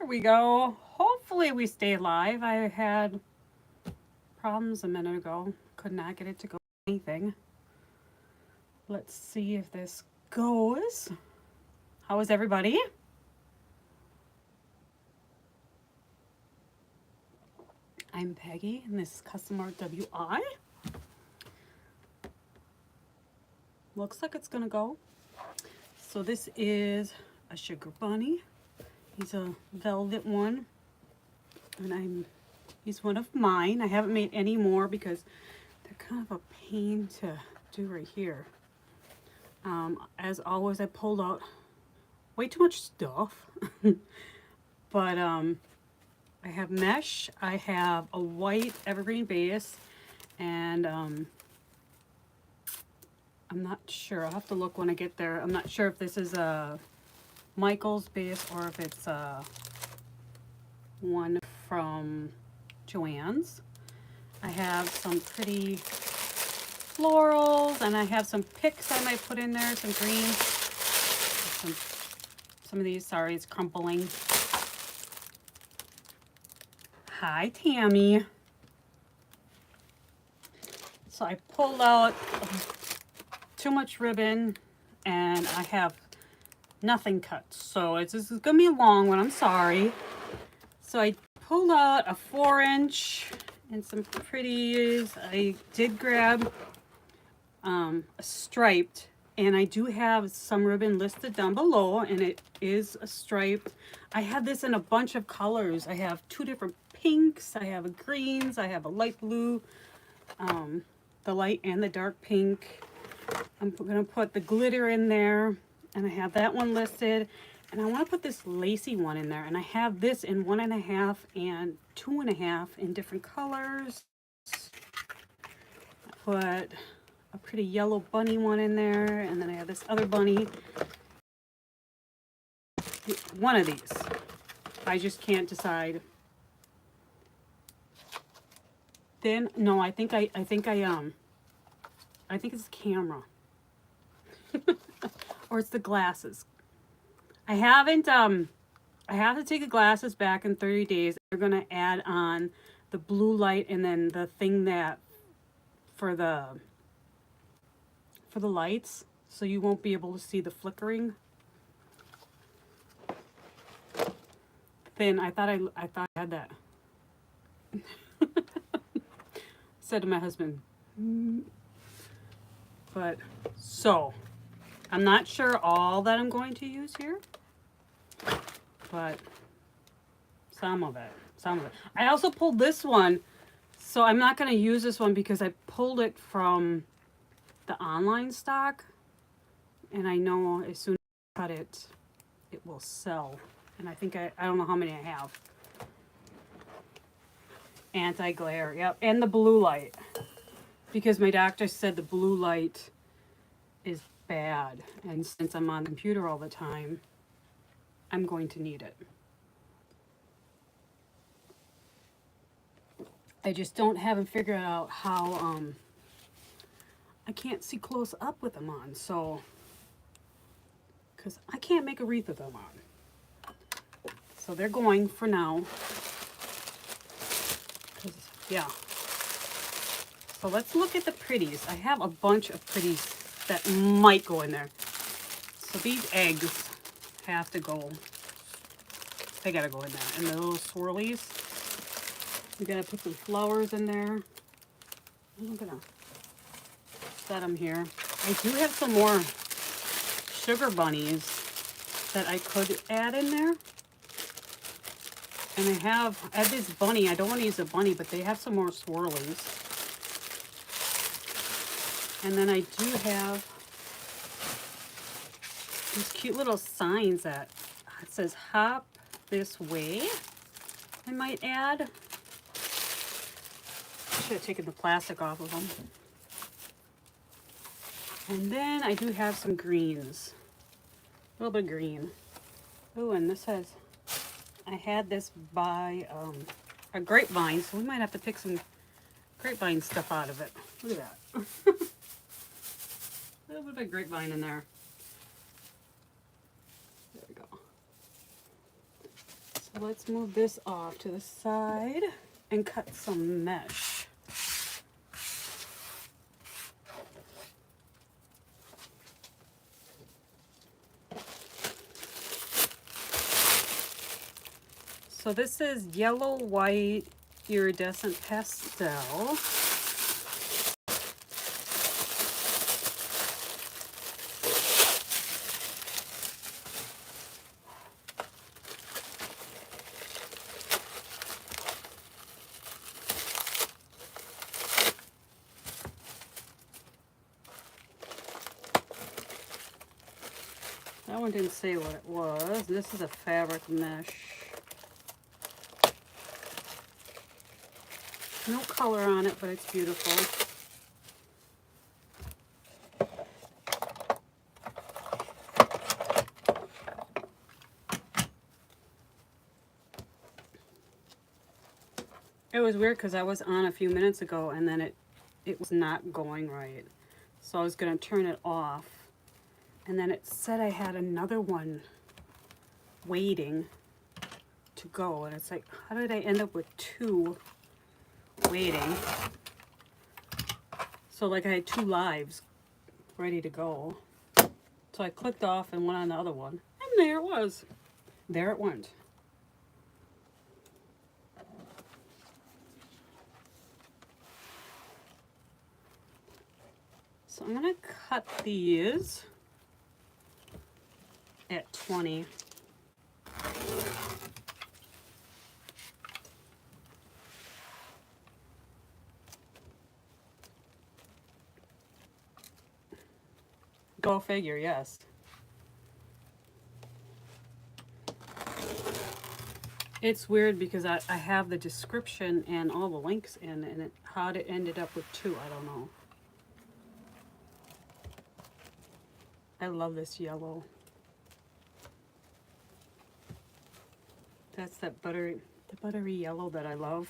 There we go. Hopefully we stay live. I had problems a minute ago. Could not get it to go anything. Let's see if this goes. How is everybody? I'm Peggy, and this is CustomArtWI. Looks like it's gonna go. So this is a sugar bunny. He's a velvet one, and he's one of mine. I haven't made any more because they're kind of a pain to do right here. As always, I pulled out way too much stuff. But I have mesh, I have a white evergreen base, and I'm not sure. I'll have to look when I get there. I'm not sure if this is a Michael's base or if it's one from Joann's. I have some pretty florals, and I have some picks I might put in there, some greens, some of these. Sorry, it's crumpling. Hi, Tammy. So I pulled out too much ribbon, and I have nothing cut. So this is gonna be a long one. I'm sorry. So I pulled out a 4-inch and some pretties. I did grab a striped, and I do have some ribbon listed down below, and it is a stripe. I have this in a bunch of colors. I have 2 different pinks, I have a greens, I have a light blue, the light and the dark pink. I'm gonna put the glitter in there, and I have that one listed, and I want to put this lacy one in there, and I have this in 1.5 and 2.5 in different colors. I put a pretty yellow bunny one in there, and then I have this other bunny. One of these. I just can't decide. Then no, I think it's the camera. Or it's the glasses. I haven't I have to take the glasses back in 30 days. They're gonna add on the blue light, and then the thing that for the lights, so you won't be able to see the flickering. Then I thought I had that. Said to my husband. But so I'm not sure all that I'm going to use here, but some of it. I also pulled this one, so I'm not going to use this one because I pulled it from the online stock, and I know as soon as I cut it, it will sell. And I think I don't know how many I have. Anti-glare, yep, and the blue light, because my doctor said the blue light is bad, and since I'm on the computer all the time, I'm going to need it. I just haven't figured out how I can't see close up with them on, so because I can't make a wreath with them on. So they're going for now. Yeah. So let's look at the pretties. I have a bunch of pretties that might go in there. So these eggs have to go. They gotta go in there. And the little swirlies. We gotta put some flowers in there. I'm gonna set them here. I do have some more sugar bunnies that I could add in there. And I have this bunny. I don't want to use a bunny, but they have some more swirlies. And then I do have these cute little signs that it says hop this way. I might add. I should have taken the plastic off of them. And then I do have some greens. A little bit of green. Oh, and this has... I had this by a grapevine, so we might have to pick some grapevine stuff out of it. Look at that. A little bit of grapevine in there. There we go. So let's move this off to the side and cut some mesh. So this is yellow, white, iridescent pastel. That one didn't say what it was. This is a fabric mesh. No color on it, but it's beautiful. It was weird because I was on a few minutes ago and then it was not going right. So I was going to turn it off. And then it said I had another one waiting to go. And it's like, how did I end up with two waiting? So like I had two lives ready to go. So I clicked off and went on the other one. And there it was. There it went. So I'm going to cut these at 20. Go figure, yes. It's weird because I have the description and all the links in, and how it ended up with two, I don't know. I love this yellow. That's the buttery yellow that I love.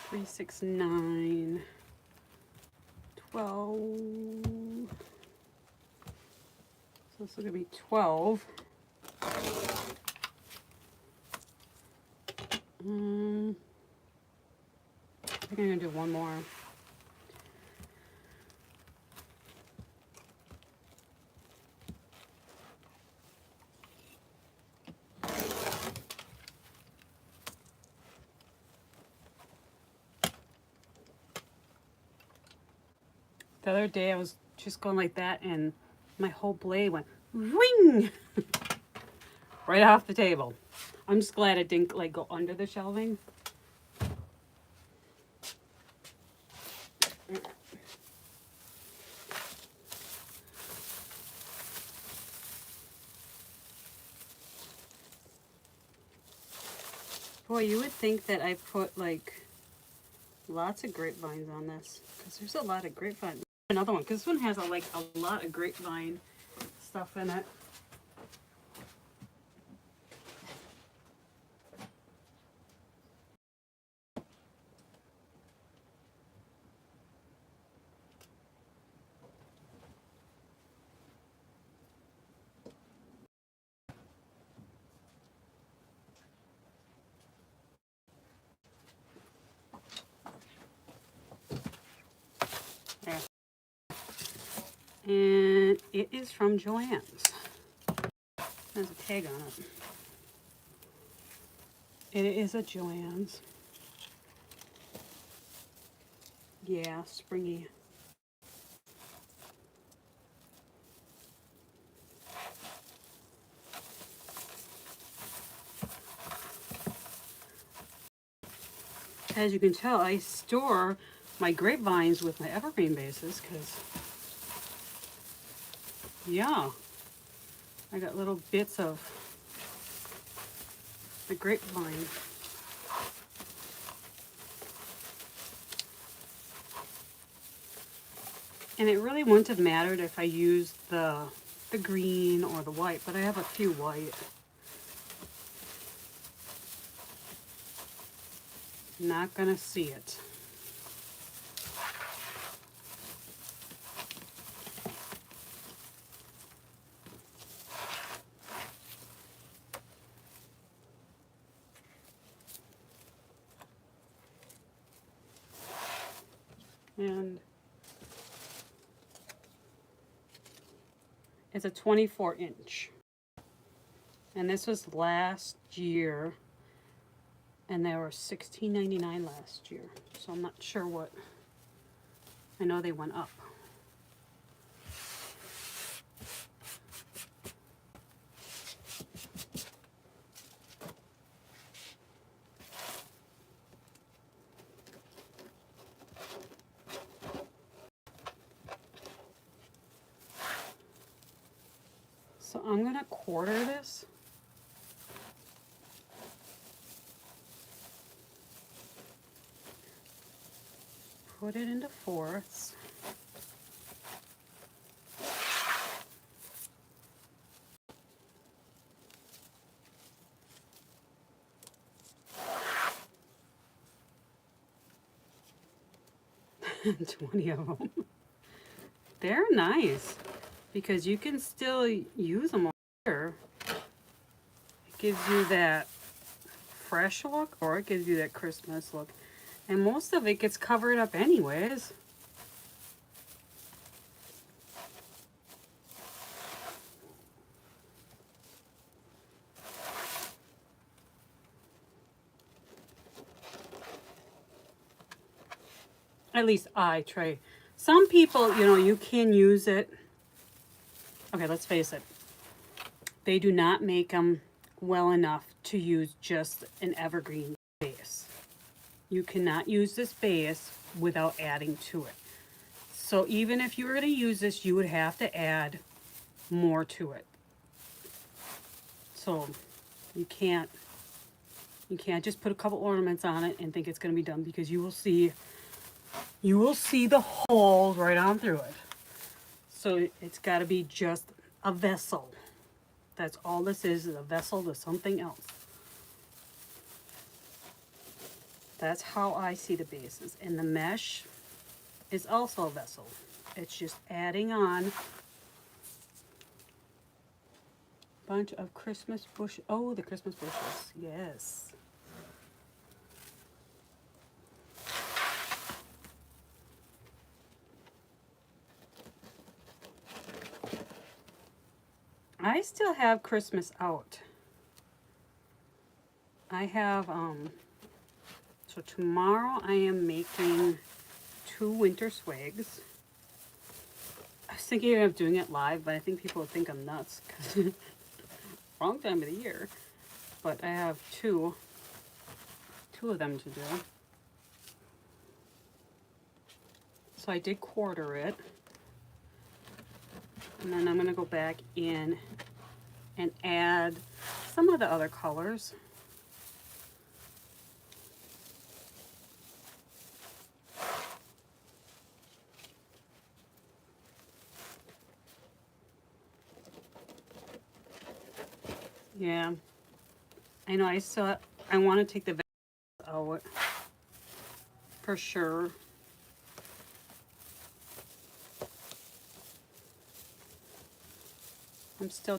Three, 6, 9, 12. So this is gonna be 12. I think I'm gonna do one more. The other day I was just going like that and my whole blade went ring right off the table. I'm just glad it didn't like go under the shelving. Boy, you would think that I put like lots of grapevines on this because there's a lot of grapevine. Another one because this one has a lot of grapevine stuff in it. There. And it is from Joann's. There's a tag on it. It is a Joann's. Yeah, springy. As you can tell, I store my grapevines with my evergreen bases because, yeah, I got little bits of the grapevine. And it really wouldn't have mattered if I used the green or the white, but I have a few white. Not gonna see it. It's a 24-inch. And this was last year. And they were $16.99 last year. So I'm not sure what. I know they went up. So I'm gonna quarter this. Put it into fourths. $20 of them. They're nice because you can still use them here. It gives you that fresh look or it gives you that Christmas look. And most of it gets covered up anyways. At least I try. Some people, you know, you can use it. Okay, let's face it. They do not make them well enough to use just an evergreen base. You cannot use this base without adding to it. So even if you were going to use this, you would have to add more to it. So you can't just put a couple ornaments on it and think it's going to be done, because you will see the holes right on through it. So it's got to be just a vessel. That's all this is a vessel to something else. That's how I see the bases. And the mesh is also a vessel. It's just adding on a bunch of Christmas bush. Oh, the Christmas bushes. Yes. I still have Christmas out. I have, so tomorrow I am making 2 winter swags. I was thinking of doing it live, but I think people would think I'm nuts because wrong time of the year. But I have two of them to do. So I did quarter it. And then I'm going to go back in and add some of the other colors. Yeah, I know. I want to take the out for sure. I'm still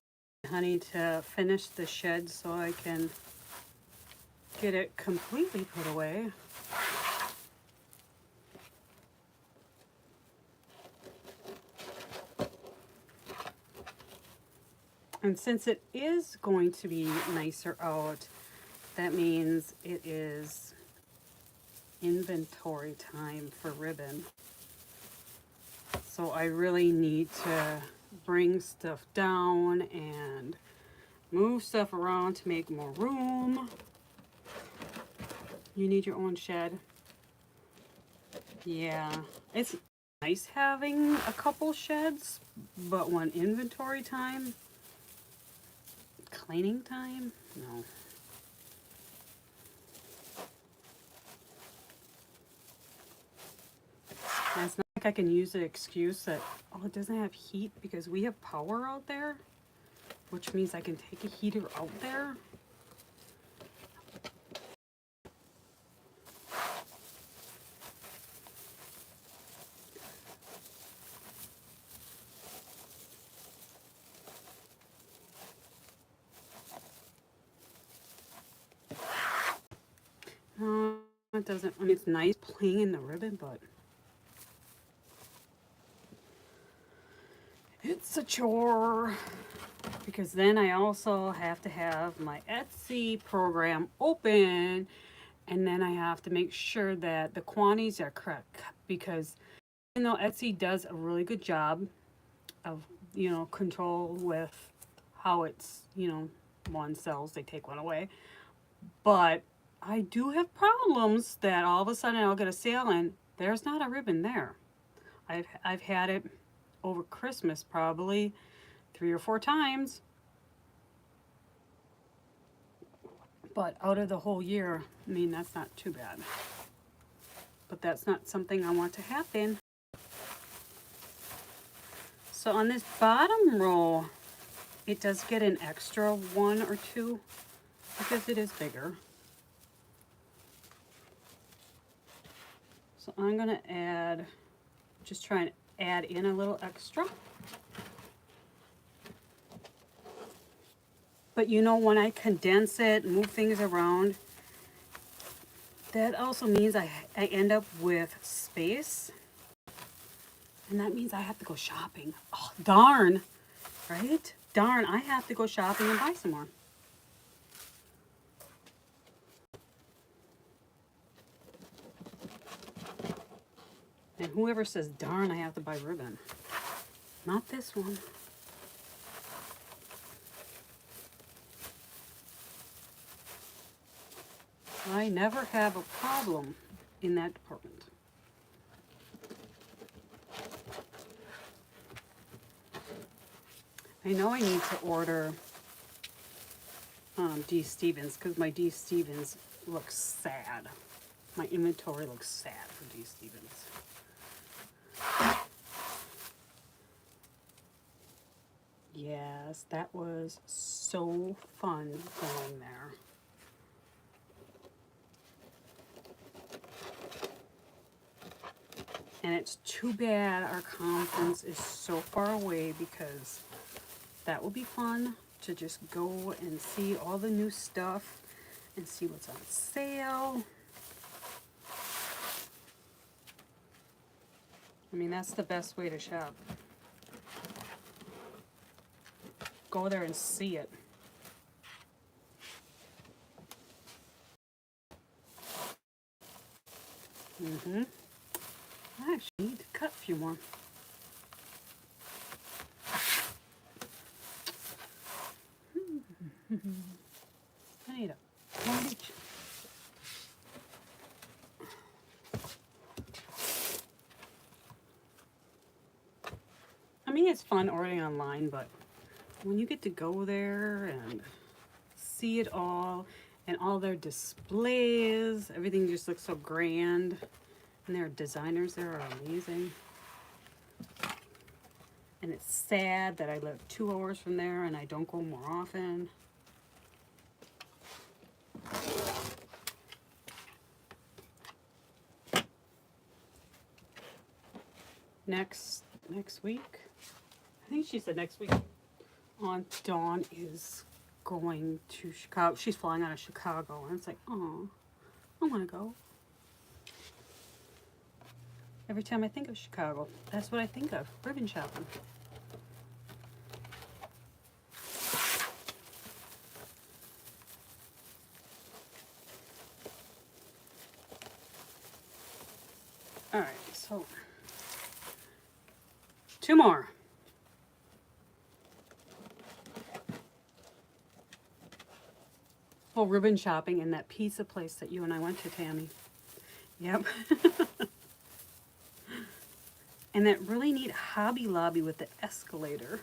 honey to finish the shed so I can get it completely put away. And since it is going to be nicer out, that means it is inventory time for ribbon. So I really need to bring stuff down and move stuff around to make more room. You need your own shed. Yeah, it's nice having a couple sheds, but when inventory time, cleaning time, no. And it's not like I can use the excuse that, oh, it doesn't have heat because we have power out there, which means I can take a heater out there. No, it doesn't. I mean, it's nice playing in the ribbon, but it's a chore because then I also have to have my Etsy program open, and then I have to make sure that the quantities are correct, because even though Etsy does a really good job of, you know, control with how it's, you know, one sells, they take one away. But I do have problems that all of a sudden I'll get a sale and there's not a ribbon there. I've had it over Christmas probably 3 or 4 times. But out of the whole year, I mean, that's not too bad. But that's not something I want to happen. So on this bottom row, it does get an extra 1 or 2 because it is bigger. So I'm gonna add, just try and add in a little extra. But you know, when I condense it, move things around, that also means I end up with space. And that means I have to go shopping. Oh, darn, right? Darn, I have to go shopping and buy some more. And whoever says, darn, I have to buy ribbon. Not this one. I never have a problem in that department. I know I need to order D. Stevens because my D. Stevens looks sad. My inventory looks sad for D. Stevens. Yes, that was so fun going there. And it's too bad our conference is so far away, because that will be fun to just go and see all the new stuff and see what's on sale. I mean, that's the best way to shop. Go there and see it. I actually need to cut a few more. I need a one each. I mean, it's fun ordering online, but when you get to go there and see it all and all their displays, everything just looks so grand. And their designers there are amazing. And it's sad that I live 2 hours from there and I don't go more often. Next week, I think she said next week, Aunt Dawn is going to Chicago. She's flying out of Chicago, and it's like, oh, I want to go. Every time I think of Chicago, that's what I think of, ribbon shopping. All right, so 2 more. Oh, ribbon shopping in that pizza place that you and I went to, Tammy. Yep. And that really neat Hobby Lobby with the escalator.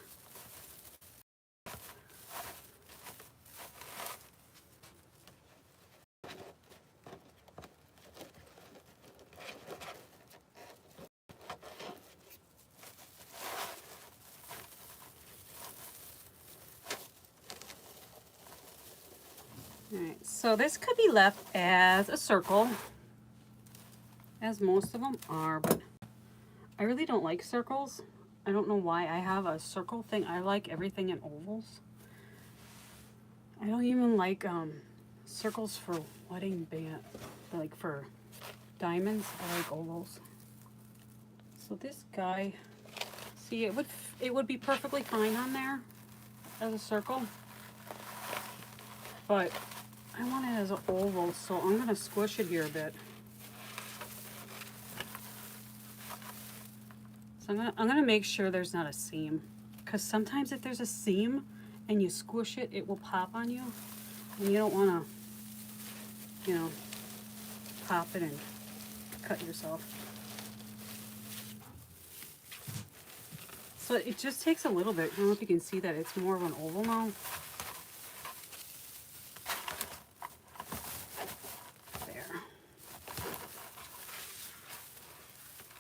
Alright, so this could be left as a circle, as most of them are, but I really don't like circles. I don't know why I have a circle thing. I like everything in ovals. I don't even like circles for wedding band, like for diamonds. I like ovals. So this guy, see, it would It would be perfectly fine on there as a circle, but I want it as an oval, so I'm going to squish it here a bit. So I'm gonna make sure there's not a seam, because sometimes if there's a seam and you squish it, it will pop on you, and you don't want to, you know, pop it and cut yourself. So it just takes a little bit. I don't know if you can see that it's more of an oval now. There.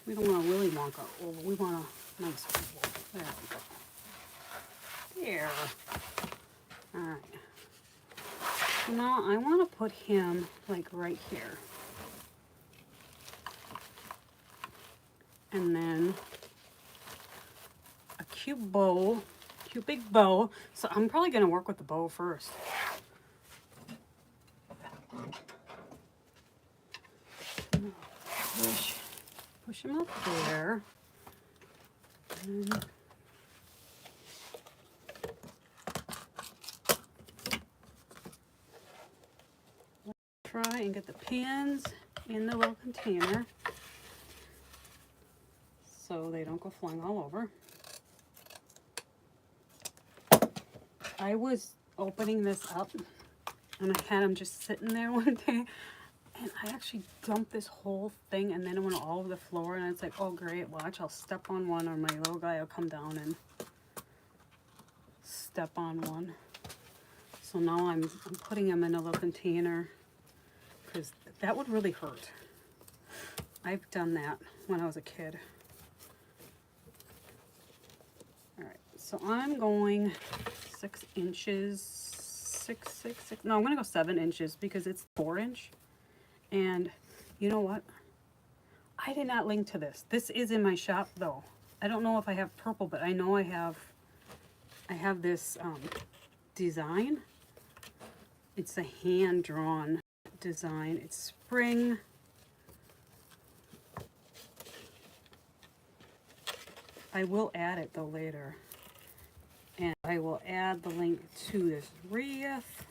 We don't want a Willy Wonka oval. We want a nice oval. There we go. There. All right. So now I want to put him like right here. And then a cute bow, cute big bow. So I'm probably going to work with the bow first. Push him up there. And try and get the pins in the little container so they don't go flying all over. I was opening this up and I had them just sitting there one day, and I actually dumped this whole thing, and then it went all over the floor, and it's like, oh great, watch, I'll step on one, or my little guy will come down and step on one. So now I'm putting them in a little container, because that would really hurt. I've done that when I was a kid. All right, so I'm going 6 inches, six. No, I'm gonna go 7 inches because it's 4-inch. And you know what? I did not link to this. This is in my shop though. I don't know if I have purple, but I know I have this design. It's a hand-drawn design. It's spring. I will add it though later. And I will add the link to this wreath.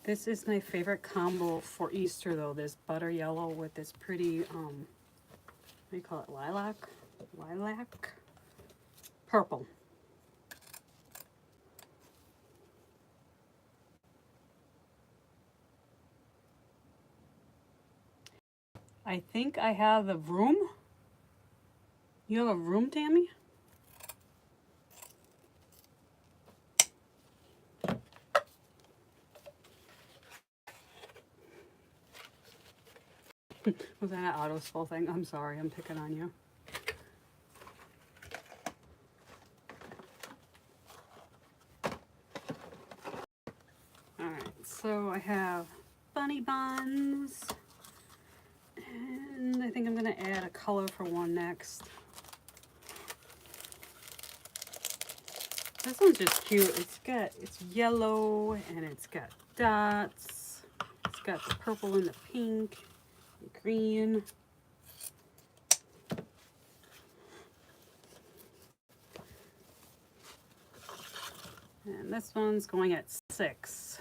This is my favorite combo for Easter though, this butter yellow with this pretty, what do you call it, lilac purple. I think I have the room. You have a room, Tammy? Was that an auto-scroll thing? I'm sorry, I'm picking on you. Alright, so I have bunny buns. And I think I'm going to add a color for one next. This one's just cute. It's yellow and it's got dots. It's got the purple and the pink. Green. And this one's going at 6.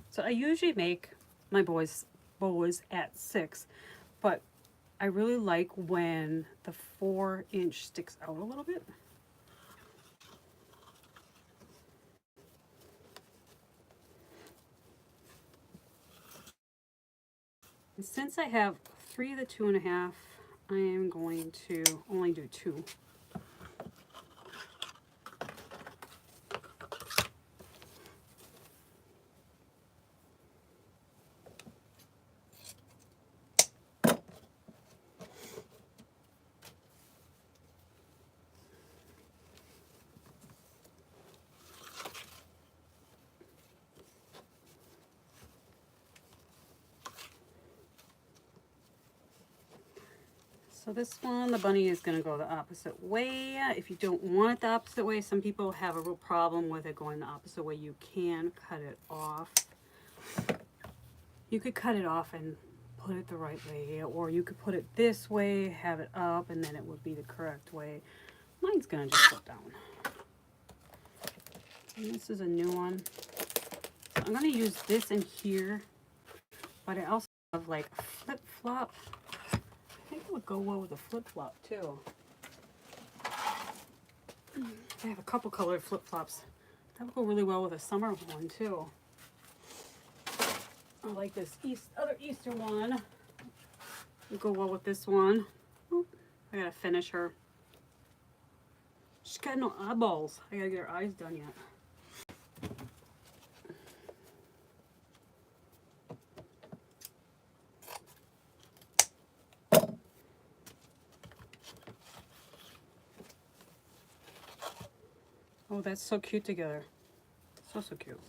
So I usually make my bows at 6, but I really like when the 4-inch sticks out a little bit. And since I have 3 of the 2.5, I am going to only do 2. So this one, the bunny is going to go the opposite way. If you don't want it the opposite way, some people have a real problem with it going the opposite way. You can cut it off. You could cut it off and put it the right way, or you could put it this way, have it up, and then it would be the correct way. Mine's gonna just go down. And this is a new one. So I'm gonna use this in here, but I also have like a flip-flop. I think it would go well with a flip-flop too. I have a couple colored flip-flops. That would go really well with a summer one too. I like this other Easter one. It'll go well with this one. Oop, I gotta finish her. She's got no eyeballs. I gotta get her eyes done yet. Oh, that's so cute together. So cute.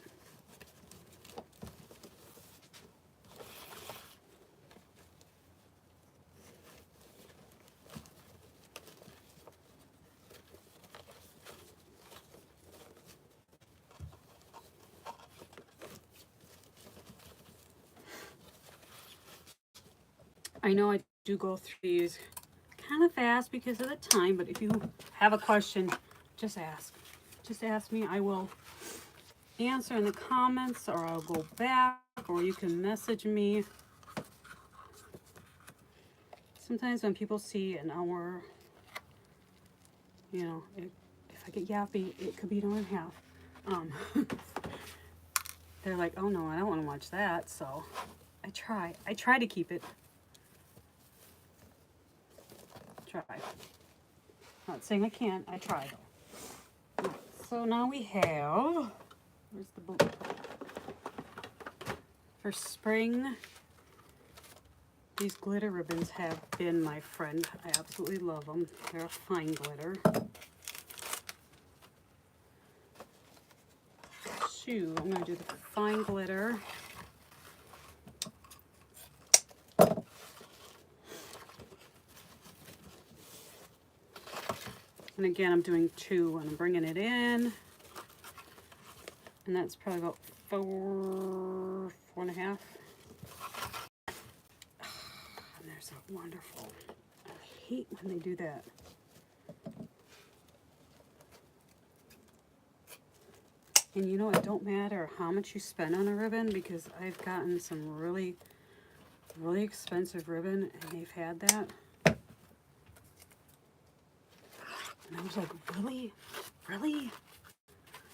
I know I do go through these kind of fast because of the time, but if you have a question, just ask. Just ask me. I will answer in the comments, or I'll go back, or you can message me. Sometimes when people see an hour, you know, if I get yappy, it could be an hour and a half. They're like, oh no, I don't want to watch that. So I try to keep it. Not saying I can't, I try though. Right, so now we have, where's the blue? For spring, these glitter ribbons have been my friend. I absolutely love them. They're a fine glitter. Shoe, I'm going to do the fine glitter. And again, I'm doing 2 and I'm bringing it in. And that's probably about 4.5. And they're so wonderful. I hate when they do that. And you know, it don't matter how much you spend on a ribbon, because I've gotten some really, really expensive ribbon and they've had that. And I was like, really? Really?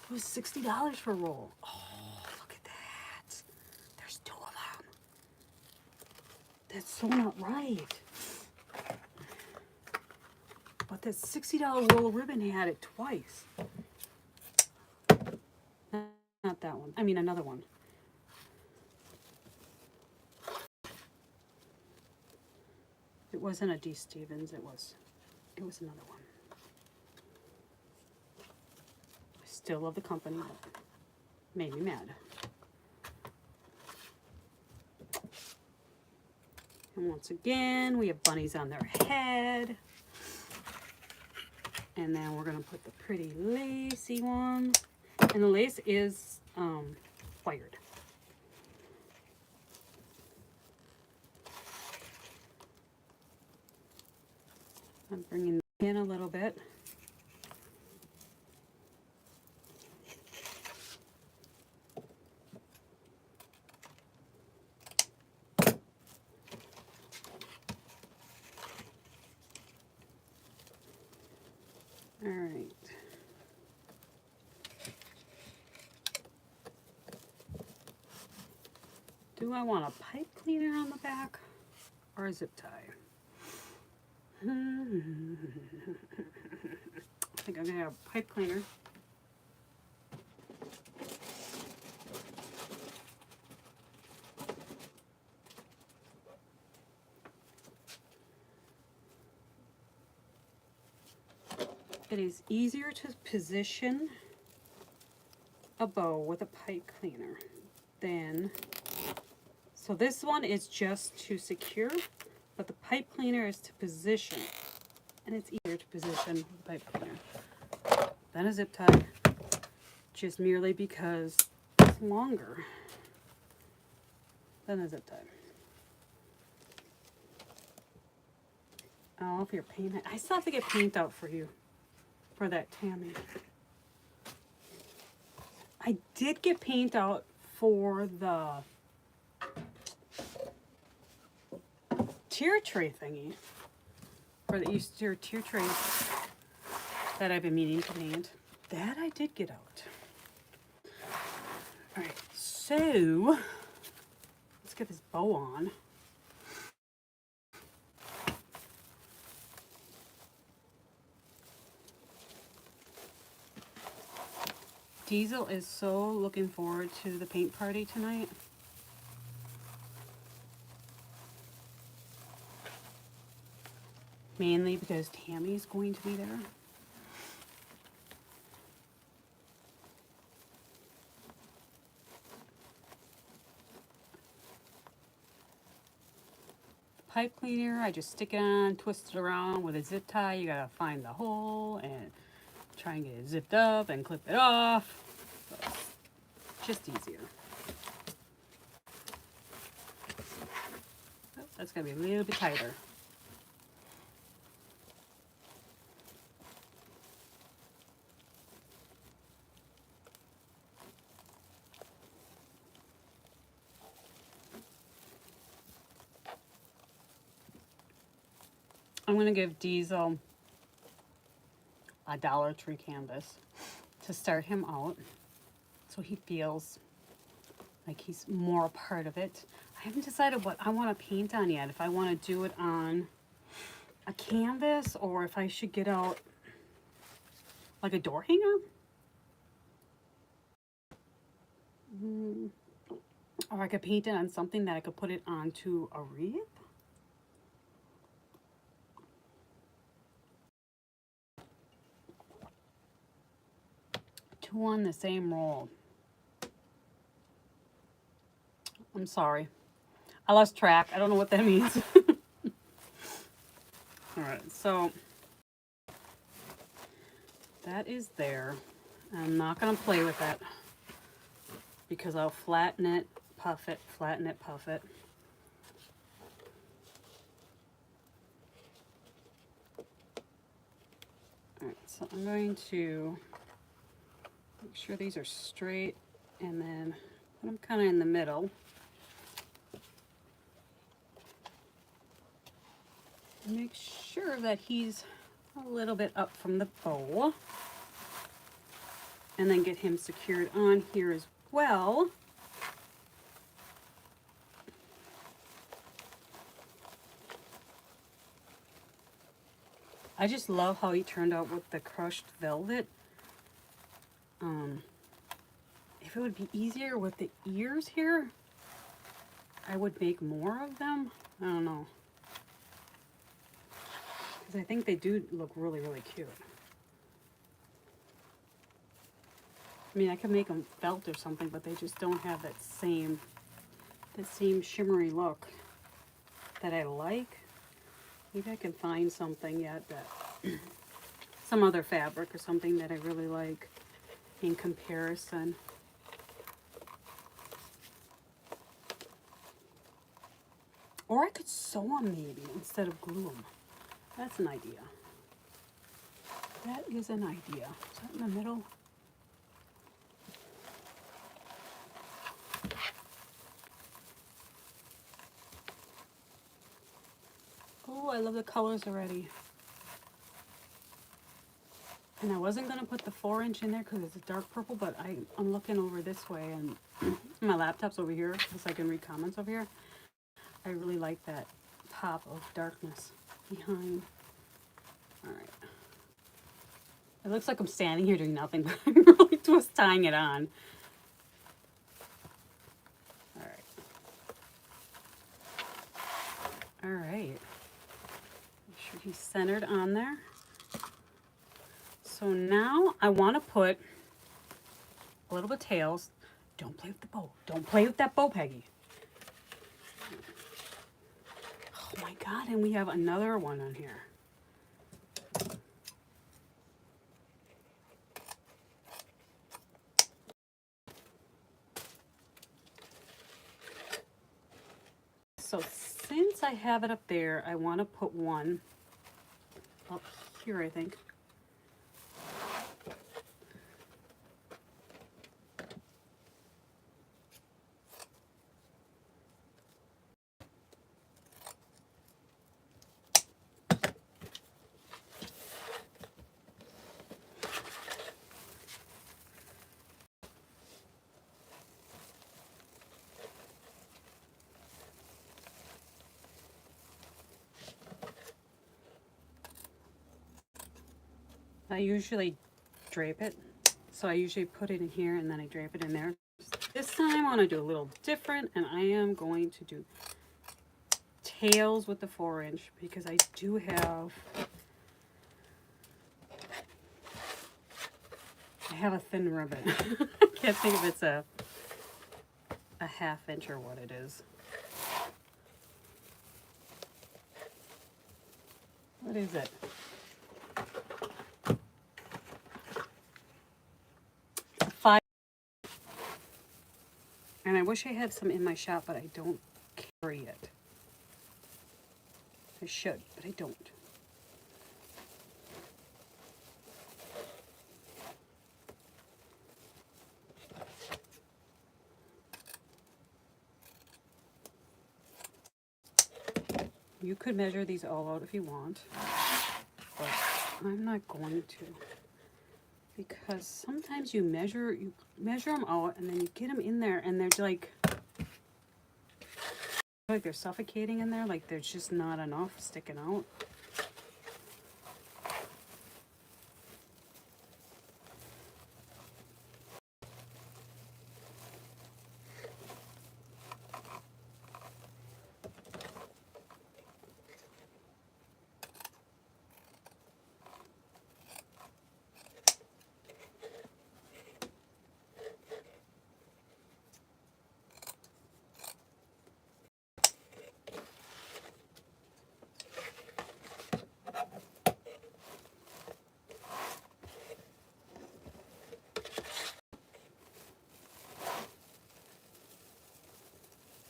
It was $60 for a roll. Oh, look at that. There's 2 of them. That's so not right. But that $60 roll of ribbon had it twice. Not that one. I mean, another one. It wasn't a D. Stevens. It was another one. Still love the company, but made me mad. And once again, we have bunnies on their head. And then we're going to put the pretty lacy one. And the lace is wired. I'm bringing it in a little bit. All right. Do I want a pipe cleaner on the back or a zip tie? I think I'm gonna have a pipe cleaner. It is easier to position a bow with a pipe cleaner than, so this one is just to secure, but the pipe cleaner is to position, and it's easier to position with the pipe cleaner than a zip tie, just merely because it's longer than a zip tie. Oh, if you're painting, I still have to get paint out for you, for that Tammy. I did get paint out for the tier tray thingy, for the Easter tier trays that I've been meaning to paint. That I did get out. All right, so let's get this bow on. Diesel is so looking forward to the paint party tonight. Mainly because Tammy's going to be there. Pipe cleaner, I just stick it on, twist it around with a zip tie. You gotta find the hole and try and get it zipped up and clip it off. So just easier. Oh, that's gonna be a little bit tighter. I'm gonna give Diesel a Dollar Tree canvas to start him out so he feels like he's more a part of it. I haven't decided what I want to paint on yet, if I want to do it on a canvas or if I should get out like a door hanger. Or I could paint it on something that I could put it onto a wreath. Two on the same roll. I'm sorry. I lost track. I don't know what that means. Alright, so that is there. I'm not going to play with that because I'll flatten it, puff it, flatten it, puff it. Alright, so I'm going to make sure these are straight and then put them kind of in the middle. Make sure that he's a little bit up from the bow. And then get him secured on here as well. I just love how he turned out with the crushed velvet. If it would be easier with the ears here, I would make more of them. I don't know. Because I think they do look really, really cute. I mean, I could make them felt or something, but they just don't have that same shimmery look that I like. Maybe I can find something yet that, some other fabric or something that I really like in comparison. Or I could sew them maybe instead of glue them. That's an idea. That is an idea. Is that in the middle? Oh, I love the colors already. And I wasn't going to put the 4-inch in there because it's a dark purple, but I'm looking over this way and my laptop's over here so I can read comments over here. I really like that pop of darkness behind. All right. It looks like I'm standing here doing nothing, but I'm really twist tying it on. All right. All right. Make sure he's centered on there. So now I want to put a little bit of tails. Don't play with the bow. Don't play with that bow, Peggy. Oh my God, and we have another one on here. So since I have it up there, I want to put one up here, I think. I usually drape it, so I usually put it in here and then I drape it in there. This time I want to do a little different, and I am going to do tails with the 4-inch because I do have, I have a thin ribbon. I can't think if it's a 1/2 inch or what it is. What is it? And I wish I had some in my shop, but I don't carry it. I should, but I don't. You could measure these all out if you want, but I'm not going to. Because sometimes you measure them out and then you get them in there and they're like they're suffocating in there, like there's just not enough sticking out.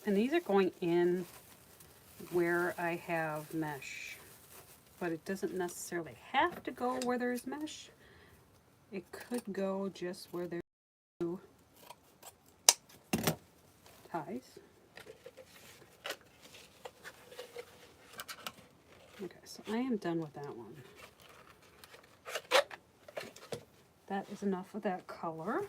And these are going in where I have mesh, but it doesn't necessarily have to go where there's mesh. It could go just where there's two ties. Okay, so I am done with that one. That is enough of that color.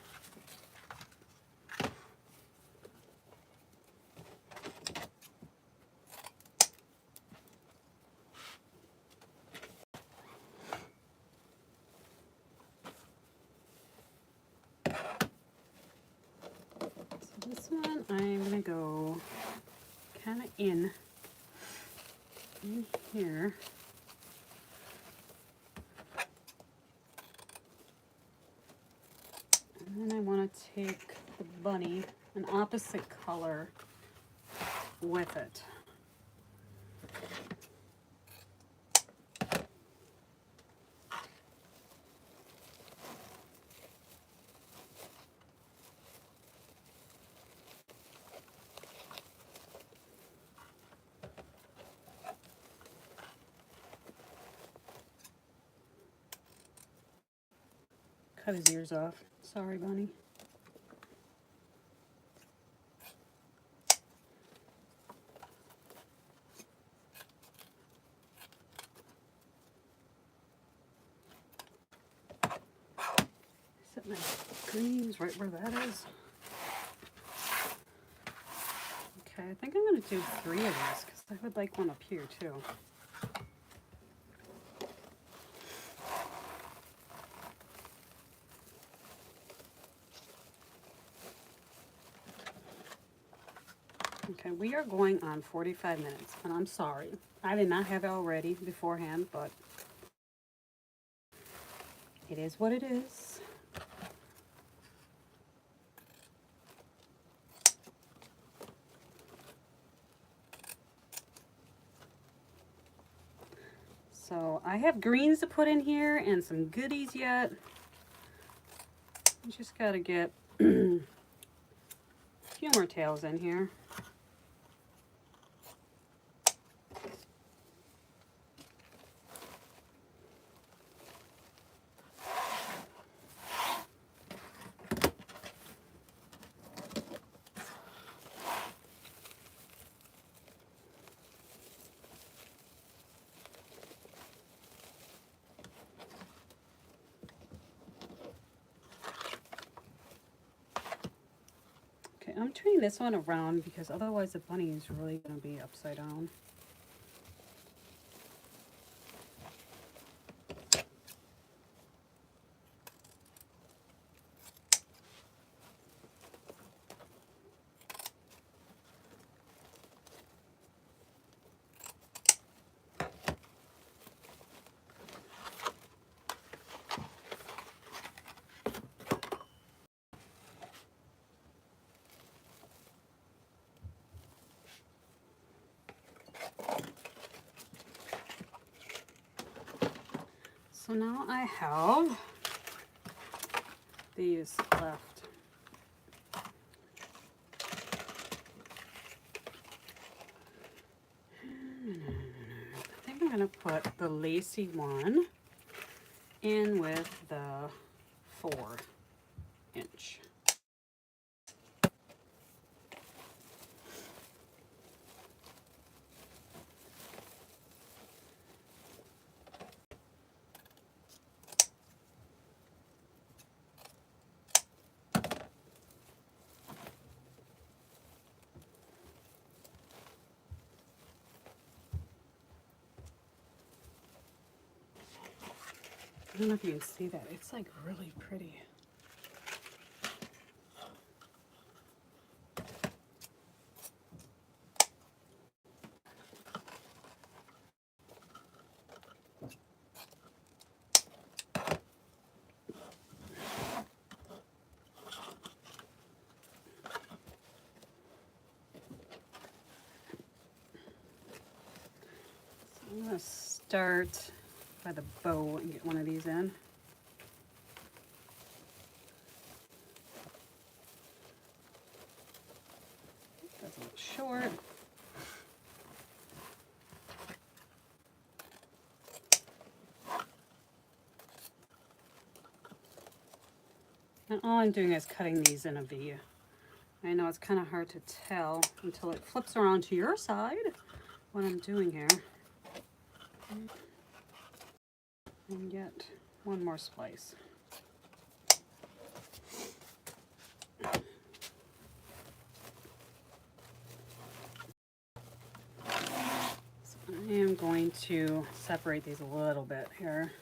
This one I'm gonna go kind of in here. And then I want to take the bunny an opposite color with it. Cut his ears off. Sorry, bunny. Set my greens right where that is. Okay, I think I'm going to do 3 of these because I would like one up here too. Okay, we are going on 45 minutes, and I'm sorry. I did not have it all ready beforehand, but it is what it is. So I have greens to put in here and some goodies yet. You just gotta get a few more tails in here. Okay, I'm turning this one around because otherwise the bunny is really going to be upside down. So now I have these left. I think I'm going to put the lacy one in with the 4-inch. I don't know if you can see that. It's like really pretty. So I'm going to start by the bow and get one of these in. That's a little short. And all I'm doing is cutting these in a V. I know it's kind of hard to tell until it flips around to your side what I'm doing here. And get one more splice. So I am going to separate these a little bit here.